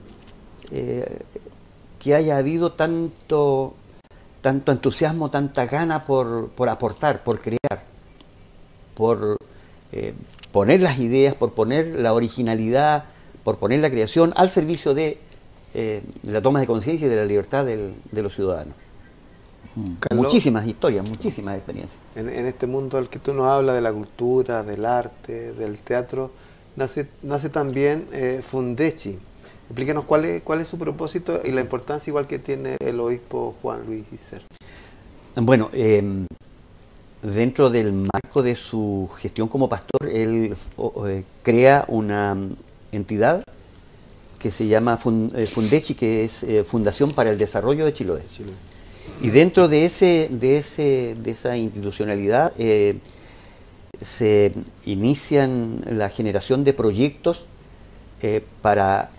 que haya habido tanto entusiasmo, tanta gana por aportar, por crear, por poner las ideas, por poner la originalidad, por poner la creación al servicio de la toma de conciencia y de la libertad de los ciudadanos. Carlos, muchísimas historias, muchísimas experiencias. En este mundo al que tú nos hablas de la cultura, del arte, del teatro, nace también Fundechi. Explíquenos cuál es su propósito y la importancia igual que tiene el obispo Juan Luis Giser. Bueno, dentro del marco de su gestión como pastor, él crea una entidad que se llama Fundechi, que es Fundación para el Desarrollo de Chiloé. Y dentro de esa institucionalidad se inician la generación de proyectos para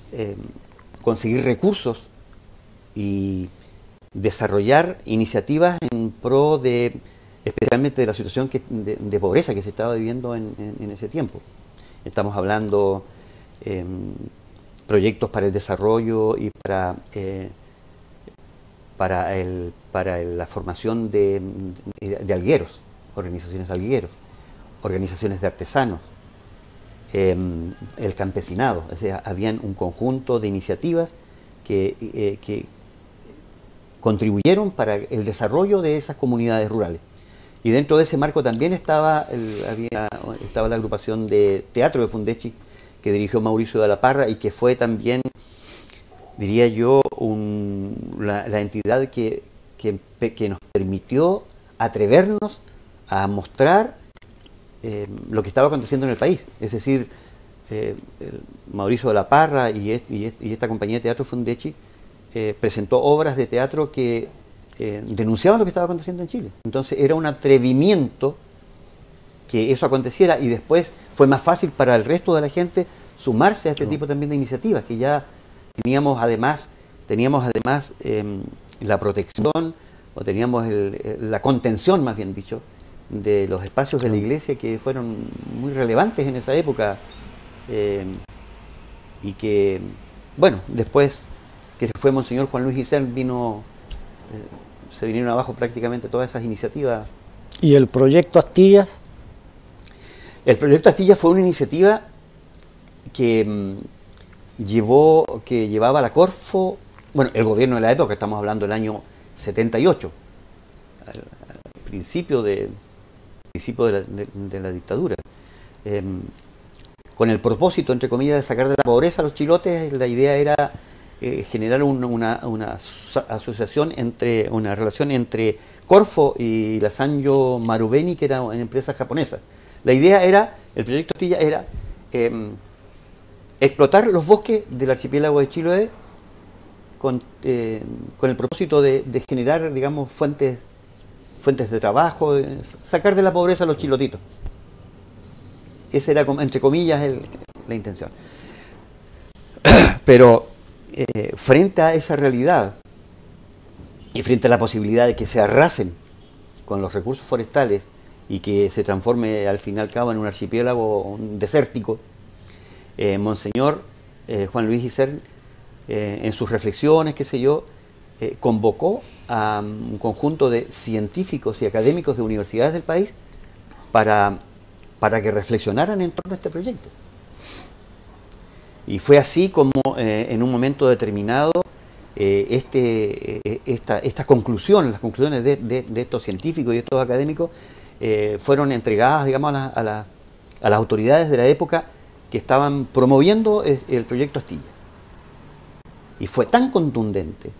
conseguir recursos y desarrollar iniciativas en pro de, especialmente de la situación de pobreza que se estaba viviendo en ese tiempo. Estamos hablando proyectos para el desarrollo y para la formación de algueros, organizaciones de algueros, organizaciones de artesanos, el campesinado. O sea, habían un conjunto de iniciativas que contribuyeron para el desarrollo de esas comunidades rurales. Y dentro de ese marco también estaba la agrupación de teatro de Fundechi, que dirigió Mauricio de la Parra y que fue también, diría yo, la entidad que nos permitió atrevernos a mostrar lo que estaba aconteciendo en el país. Es decir, Mauricio de la Parra y esta compañía de teatro Fundechi presentó obras de teatro que denunciaban lo que estaba aconteciendo en Chile. Entonces era un atrevimiento que eso aconteciera, y después fue más fácil para el resto de la gente sumarse a este tipo también de iniciativas, que ya teníamos además la protección, o teníamos la contención, más bien dicho, de los espacios de la iglesia, que fueron muy relevantes en esa época, y que, bueno, después que se fue Monseñor Juan Luis Giser, se vinieron abajo prácticamente todas esas iniciativas. ¿Y el proyecto Astillas? El proyecto Astillas fue una iniciativa que llevaba la Corfo, bueno, el gobierno de la época, estamos hablando del año 78, al principio de la dictadura, con el propósito, entre comillas, de sacar de la pobreza a los chilotes. La idea era generar una asociación, una relación entre Corfo y la Sanyo Marubeni, que era una empresa japonesa. La idea era, el proyecto Astilla era explotar los bosques del archipiélago de Chiloé con el propósito de generar, digamos, fuentes de trabajo, sacar de la pobreza a los chilotitos. Esa era, entre comillas, la intención. Pero frente a esa realidad y frente a la posibilidad de que se arrasen con los recursos forestales y que se transforme al fin y al cabo en un archipiélago desértico, Monseñor Juan Luis Giser, en sus reflexiones, qué sé yo, convocó a un conjunto de científicos y académicos de universidades del país para que reflexionaran en torno a este proyecto. Y fue así como en un momento determinado estas conclusiones, las conclusiones de estos científicos y estos académicos fueron entregadas, digamos, a las autoridades de la época que estaban promoviendo el proyecto Astilla. Y fue tan contundente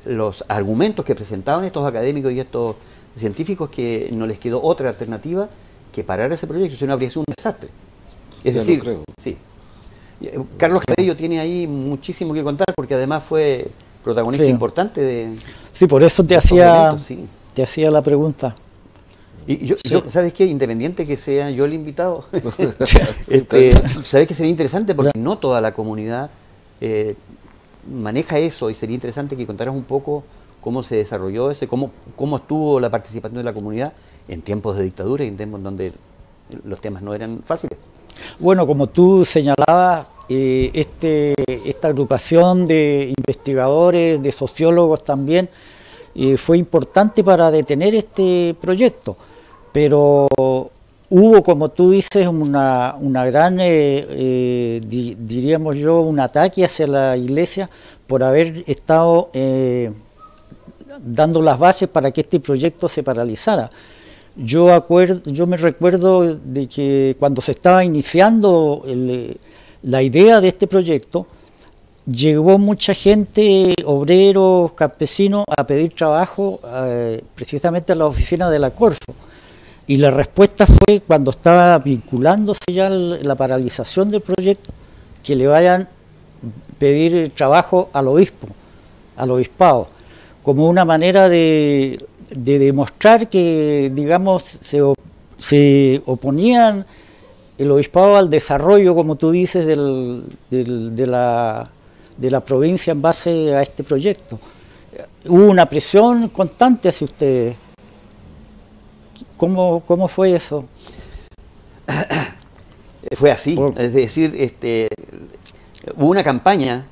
los argumentos que presentaban estos académicos y estos científicos, que no les quedó otra alternativa que parar ese proyecto, si no habría sido un desastre. Es decir, sí. Carlos Cabello tiene ahí muchísimo que contar, porque además fue protagonista importante de... Sí, por eso te hacía la pregunta. Y yo, ¿sabes qué? Independiente que sea yo el invitado, ¿sabes qué sería interesante? Porque no toda la comunidad maneja eso, y sería interesante que contaras un poco cómo se desarrolló cómo estuvo la participación de la comunidad en tiempos de dictadura y en tiempos donde los temas no eran fáciles. Bueno, como tú señalabas, esta agrupación de investigadores, de sociólogos también, fue importante para detener este proyecto, pero hubo, como tú dices, una gran, diríamos yo, un ataque hacia la iglesia por haber estado dando las bases para que este proyecto se paralizara. Yo me recuerdo de que cuando se estaba iniciando la idea de este proyecto, llegó mucha gente, obreros, campesinos, a pedir trabajo precisamente a la oficina de la Corfo. Y la respuesta fue, cuando estaba vinculándose ya la paralización del proyecto, que le vayan a pedir trabajo al obispo, al obispado, como una manera de demostrar que, digamos, se oponían el obispado al desarrollo, como tú dices, de la provincia en base a este proyecto. Hubo una presión constante hacia ustedes. ¿Cómo fue eso? Fue así, es decir, hubo una campaña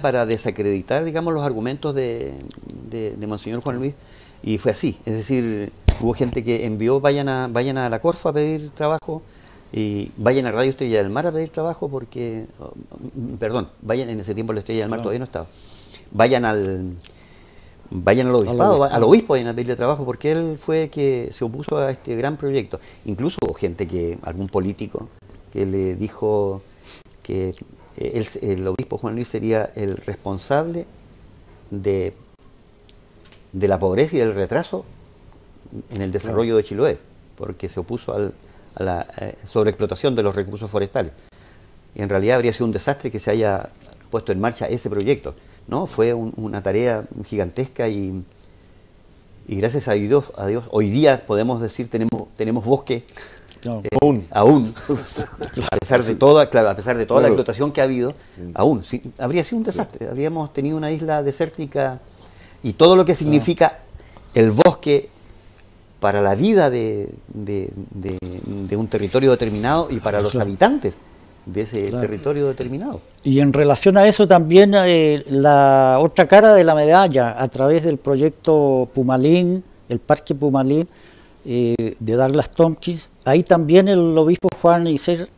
para desacreditar, digamos, los argumentos de Monseñor Juan Luis, y fue así, es decir, hubo gente que envió, vayan a la Corfo a pedir trabajo, y vayan a Radio Estrella del Mar a pedir trabajo, porque, perdón, vayan, en ese tiempo la Estrella del Mar todavía no estaba, vayan al obispado, al obispo vayan a pedirle trabajo, porque él fue que se opuso a este gran proyecto. Incluso hubo gente algún político, que le dijo que el obispo Juan Luis sería el responsable de la pobreza y del retraso en el desarrollo de Chiloé, porque se opuso a la sobreexplotación de los recursos forestales. Y en realidad habría sido un desastre que se haya puesto en marcha ese proyecto, ¿no? Fue una tarea gigantesca y gracias a Dios, hoy día podemos decir tenemos bosque. Aún, a pesar de toda la explotación que ha habido, aún, sí, habría sido un desastre. Habríamos tenido una isla desértica y todo lo que significa el bosque para la vida de un territorio determinado y para los habitantes de ese territorio determinado. Y en relación a eso también la otra cara de la medalla, a través del proyecto Pumalín, el Parque Pumalín, de Douglas Tompkins, ahí también el obispo Juan Iser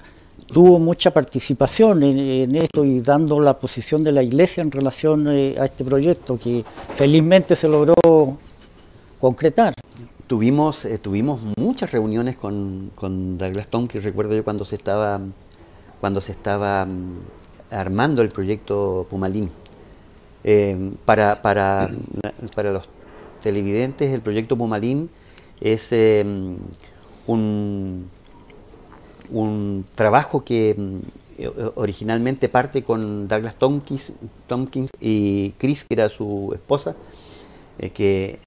tuvo mucha participación en esto y dando la posición de la Iglesia en relación a este proyecto, que felizmente se logró concretar. Tuvimos muchas reuniones con Douglas Tompkins. Recuerdo yo cuando se estaba armando el proyecto Pumalín. Para los televidentes, el proyecto Pumalín es un trabajo que originalmente parte con Douglas Tompkins y Chris, que era su esposa, que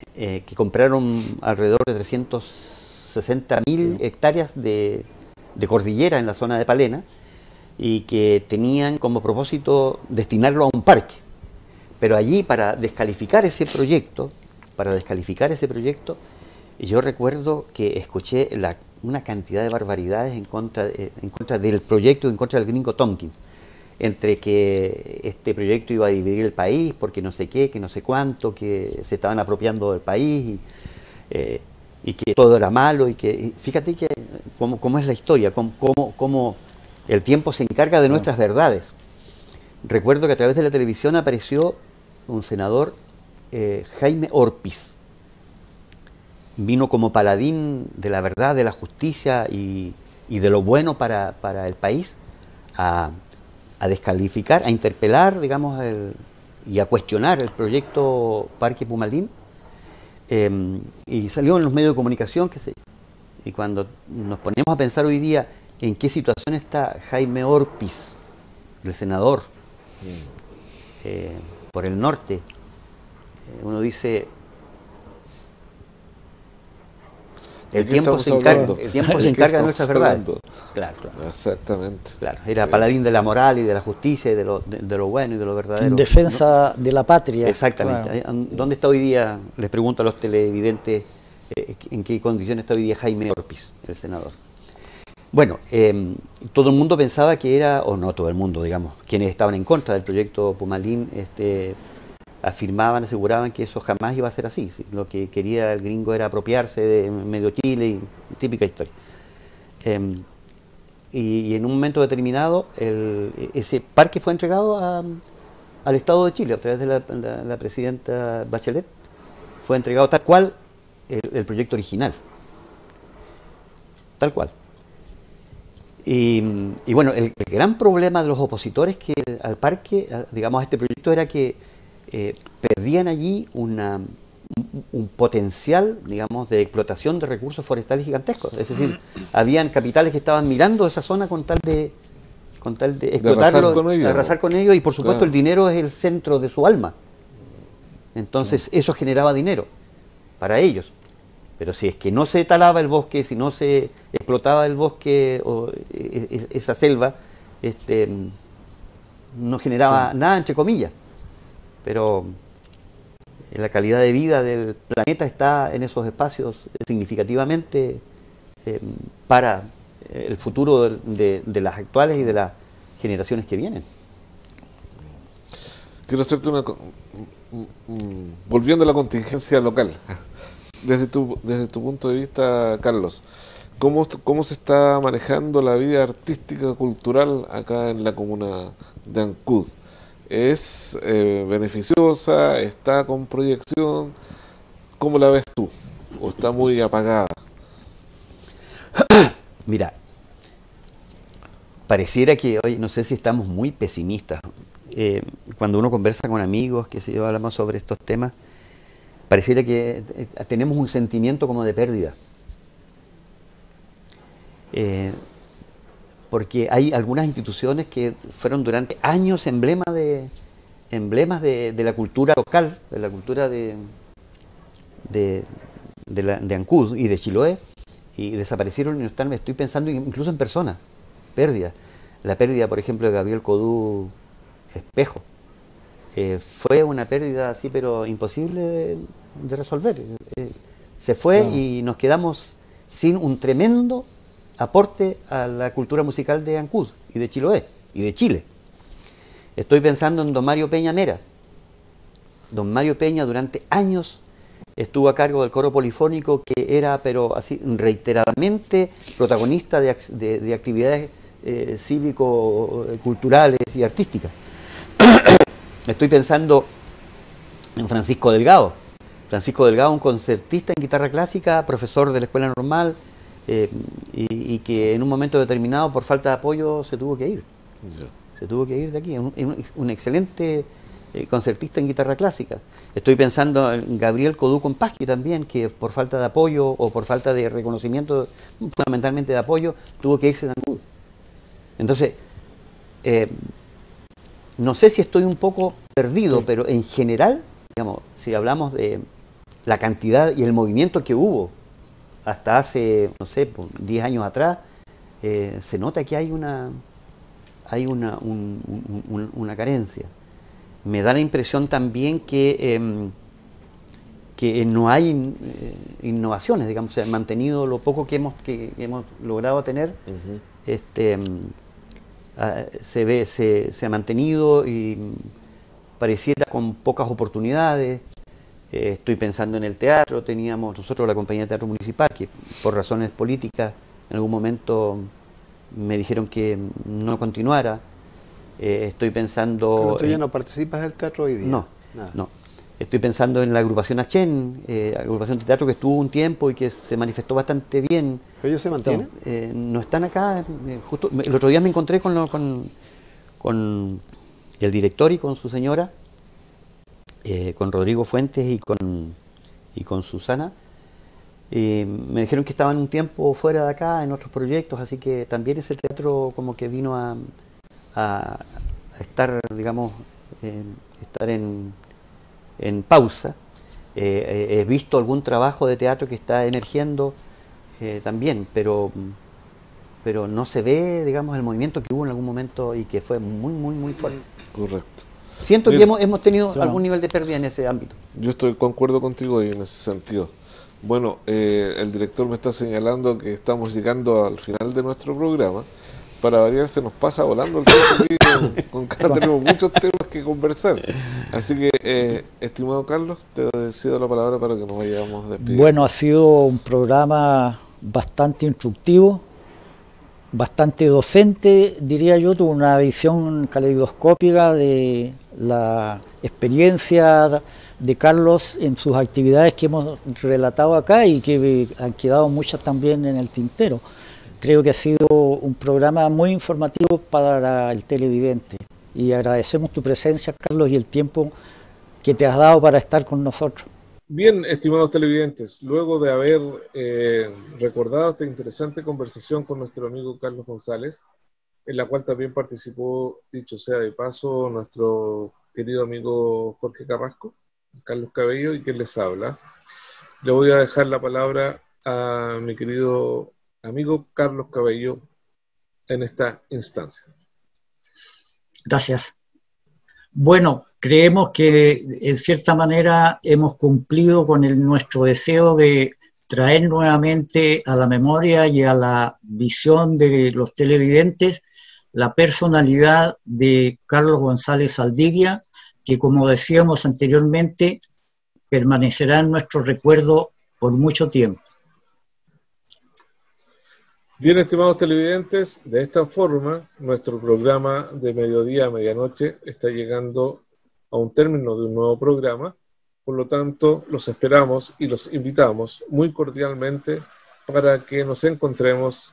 compraron alrededor de 360.000 hectáreas de cordillera en la zona de Palena, y que tenían como propósito destinarlo a un parque. Pero allí, para descalificar ese proyecto, yo recuerdo que escuché una cantidad de barbaridades en contra del proyecto, en contra del gringo Tompkins, entre que este proyecto iba a dividir el país, porque no sé qué, que no sé cuánto, que se estaban apropiando del país, y que todo era malo, y que, fíjate que cómo es la historia, cómo el tiempo se encarga de nuestras verdades. Recuerdo que a través de la televisión apareció un senador, Jaime Orpiz. Vino como paladín de la verdad, de la justicia y de lo bueno para el país, a descalificar, a interpelar, digamos, y a cuestionar el proyecto Parque Pumalín, y salió en los medios de comunicación, y cuando nos ponemos a pensar hoy día en qué situación está Jaime Orpiz, el senador, por el norte, uno dice, el tiempo se encarga de nuestras verdades. Claro. Exactamente. Claro, era paladín de la moral y de la justicia y de lo bueno y de lo verdadero. En defensa de la patria. Exactamente. Claro. ¿Dónde está hoy día? Les pregunto a los televidentes, ¿en qué condiciones está hoy día Jaime Orpiz, el senador? Bueno, todo el mundo pensaba que era, o no todo el mundo, digamos, quienes estaban en contra del proyecto Pumalín, aseguraban que eso jamás iba a ser así. Lo que quería el gringo era apropiarse de medio Chile, y típica historia. Y en un momento determinado, ese parque fue entregado al Estado de Chile a través de la presidenta Bachelet. Fue entregado tal cual el proyecto original. Tal cual. Y bueno, el gran problema de los opositores que al parque, digamos, a este proyecto era que perdían allí un potencial, digamos, de explotación de recursos forestales gigantescos. Es decir, habían capitales que estaban mirando esa zona con tal de explotarlo, de arrasar con ellos, y por supuesto claro, el dinero es el centro de su alma. Entonces eso generaba dinero para ellos. Pero si es que no se talaba el bosque, si no se explotaba el bosque o esa selva, no generaba nada, entre comillas. Pero la calidad de vida del planeta está en esos espacios significativamente para el futuro de las actuales y de las generaciones que vienen. Quiero hacerte volviendo a la contingencia local. Desde tu punto de vista, Carlos, ¿cómo se está manejando la vida artística, cultural acá en la comuna de Ancud? ¿Es beneficiosa? ¿Está con proyección? ¿Cómo la ves tú? ¿O está muy apagada? Mira, pareciera que hoy, no sé si estamos muy pesimistas. Cuando uno conversa con amigos, que se hablamos sobre estos temas, pareciera que tenemos un sentimiento como de pérdida. Porque hay algunas instituciones que fueron durante años emblemas de la cultura local, de la cultura de Ancud y de Chiloé, y desaparecieron y no están. Estoy pensando incluso en personas, pérdidas. La pérdida, por ejemplo, de Gabriel Codú Espejo. Fue una pérdida así, pero imposible de resolver. Se fue y nos quedamos sin un tremendo aporte a la cultura musical de Ancud y de Chiloé y de Chile. Estoy pensando en don Mario Peña Mera. Don Mario Peña durante años estuvo a cargo del coro polifónico, que era, pero así reiteradamente, protagonista de actividades cívico-culturales y artísticas. Estoy pensando en Francisco Delgado. Francisco Delgado, un concertista en guitarra clásica, profesor de la escuela normal, y que en un momento determinado, por falta de apoyo, se tuvo que ir. Se tuvo que ir de aquí. Un excelente concertista en guitarra clásica. Estoy pensando en Gabriel Codú Compasqui también, que por falta de apoyo o por falta de reconocimiento, fundamentalmente de apoyo, tuvo que irse de Ancud. Entonces, no sé si estoy un poco perdido, pero en general, digamos, si hablamos de la cantidad y el movimiento que hubo hasta hace, no sé, 10 años atrás, se nota que hay una carencia. Me da la impresión también que no hay innovaciones, digamos. Se ha mantenido lo poco que hemos logrado tener. Se ha mantenido y pareciera con pocas oportunidades. Estoy pensando en el teatro. Teníamos nosotros la compañía de teatro municipal, que por razones políticas en algún momento me dijeron que no continuara. Estoy pensando... ¿Pero tú ya no participas del teatro hoy día? No, no. Estoy pensando en la agrupación Achen, agrupación de teatro que estuvo un tiempo y que se manifestó bastante bien. ¿Pero ellos se mantienen? No están acá. Justo el otro día me encontré con el director y con su señora, con Rodrigo Fuentes y con Susana. Me dijeron que estaban un tiempo fuera de acá en otros proyectos, así que también ese teatro como que vino a estar, digamos, estar en pausa. He visto algún trabajo de teatro que está emergiendo también, pero no se ve, digamos, el movimiento que hubo en algún momento y que fue muy, muy, muy fuerte. Correcto. Siento que hemos tenido algún nivel de pérdida en ese ámbito. Yo concuerdo contigo en ese sentido. Bueno, el director me está señalando que estamos llegando al final de nuestro programa. Para variar, se nos pasa volando el tiempo aquí, con Carlos tenemos muchos temas que conversar. Así que, estimado Carlos, te cedo la palabra para que nos vayamos despidiendo. Bueno, ha sido un programa bastante instructivo, bastante docente, diría yo, tuvo una visión caleidoscópica de la experiencia de Carlos en sus actividades que hemos relatado acá y que han quedado muchas también en el tintero. Creo que ha sido un programa muy informativo para el televidente y agradecemos tu presencia, Carlos, y el tiempo que te has dado para estar con nosotros. Bien, estimados televidentes, luego de haber recordado esta interesante conversación con nuestro amigo Carlos González, en la cual también participó, dicho sea de paso, nuestro querido amigo Jorge Carrasco, Carlos Cabello, y quien les habla, le voy a dejar la palabra a mi querido amigo Carlos Cabello en esta instancia. Gracias. Bueno, creemos que en cierta manera hemos cumplido con nuestro deseo de traer nuevamente a la memoria y a la visión de los televidentes la personalidad de Carlos González Zaldivia, que, como decíamos anteriormente, permanecerá en nuestro recuerdo por mucho tiempo. Bien, estimados televidentes, de esta forma nuestro programa de mediodía a medianoche está llegando a un término de un nuevo programa, por lo tanto los esperamos y los invitamos muy cordialmente para que nos encontremos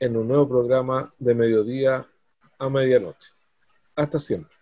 en un nuevo programa de mediodía a medianoche. Hasta siempre.